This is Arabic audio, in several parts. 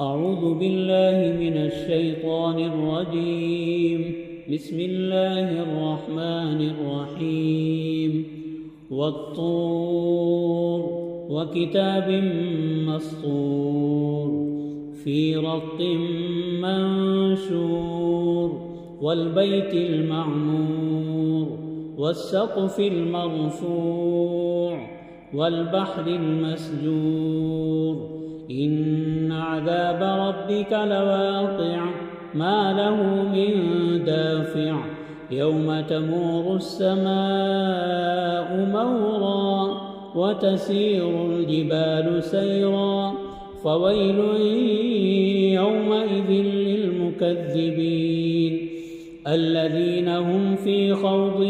أعوذ بالله من الشيطان الرجيم. بسم الله الرحمن الرحيم. والطور وكتاب مسطور في رق منشور والبيت المعمور والسقف المرفوع والبحر المسجور إن عذاب ربك لواقع ما له من دافع يوم تمور السماء مورا وتسير الجبال سيرا فويل يومئذ للمكذبين الذين هم في خوض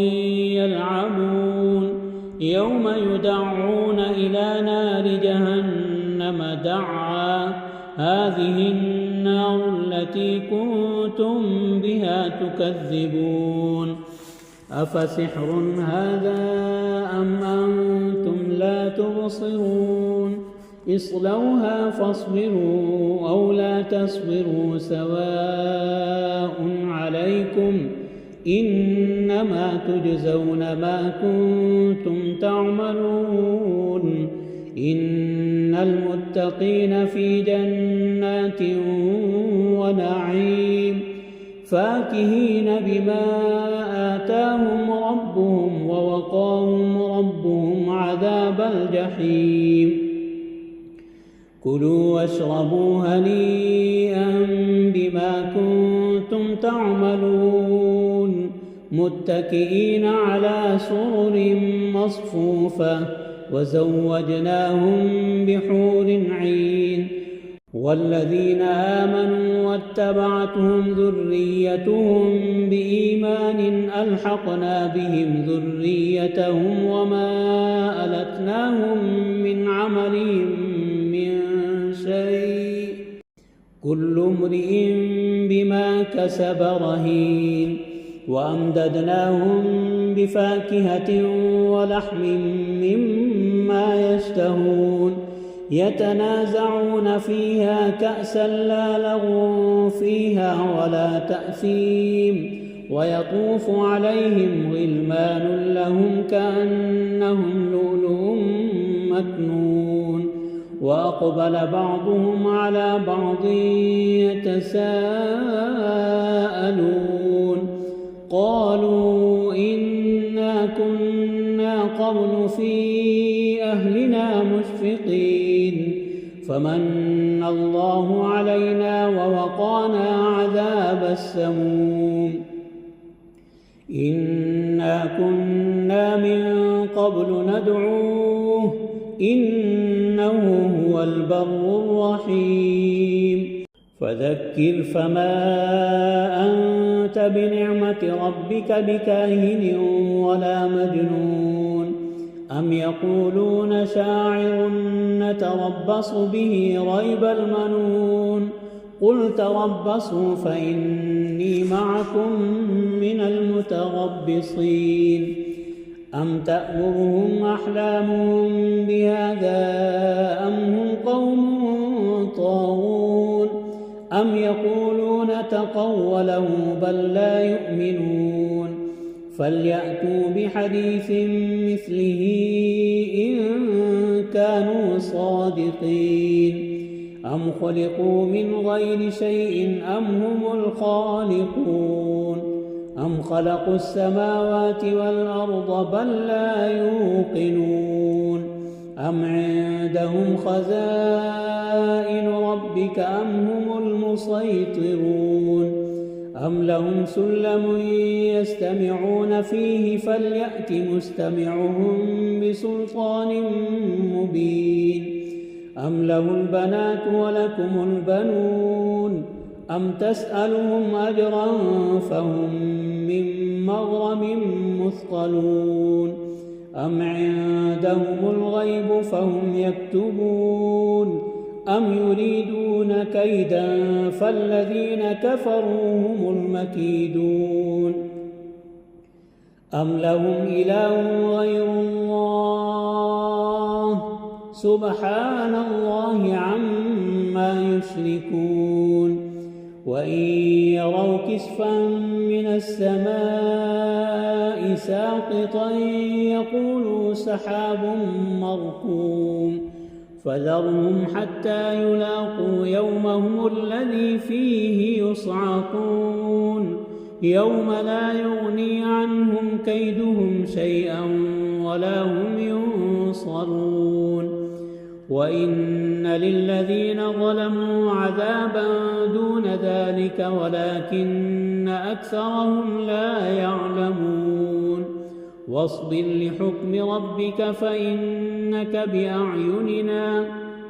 يلعبون يوم يدعون إلى نار جهنم دعا هذه النار التي كنتم بها تكذبون أفسحر هذا أم أنتم لا تبصرون اصلوها فاصبروا أو لا تصبروا سواء عليكم إنما تجزون ما كنتم تعملون إن المتقين في جنات ونعيم فاكهين بما آتاهم ربهم ووقاهم ربهم عذاب الجحيم كلوا واشربوا هنيئا بما كنتم تعملون متكئين على سرر مصفوفة وزوجناهم بحور عين والذين آمنوا واتبعتهم ذريتهم بإيمان ألحقنا بهم ذريتهم وما ألتناهم من عملهم من شيء كل امرئ بما كسب رهين وأمددناهم بفاكهة ولحم مما يشتهون يتنازعون فيها كأسا لا لغو فيها ولا تأثيم ويطوف عليهم غلمان لهم كأنهم لؤلؤ مكنون وأقبل بعضهم على بعض يتساءلون قالوا إنا كنا قبل في أهلنا مشفقين فمن الله علينا ووقانا عذاب السموم إنا كنا من قبل ندعوه إنه هو البر الرحيم فذكر فما أنت بنعمة ربك بكاهن ولا مجنون أم يقولون شاعر نتربص به ريب المنون قل تربصوا فإني معكم من المتربصين أم تأمرهم أحلامهم بهذا أم هم قوم طاغون أم يقولون تقوله بل لا يؤمنون فليأتوا بحديث مثله إن كانوا صادقين أم خلقوا من غير شيء أم هم الخالقون أم خلقوا السماوات والأرض بل لا يوقنون أم عندهم خزائن ربك أم هم المسيطرون أم لهم سلم يستمعون فيه فليأت مستمعهم بسلطان مبين أم له البنات ولكم البنون أم تسألهم أجرا فهم من مغرم مثقلون أم عندهم الغيب فهم يكتبون أم يريدون كيدا فالذين كفروا هم المكيدون أم لهم إله غير الله سبحان الله عما يشركون وإن يروا كسفا من السماء ساقطا يقولوا سحاب مركوم فذرهم حتى يلاقوا يومهم الذي فيه يصعقون يوم لا يغني عنهم كيدهم شيئا ولا هم ينصرون وإن للذين ظلموا عذابا دون ذلك ولكن أكثرهم لا يعلمون واصبر لحكم ربك فإنك بأعيننا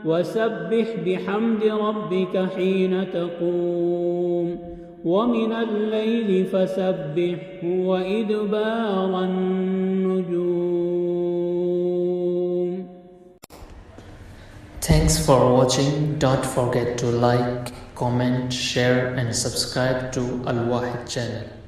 وسبح بحمد ربك حين تقوم ومن الليل فسبحه وإدبار النجوم. Thanks for watching. Don't forget to like, comment, share and subscribe to Al Wahid channel.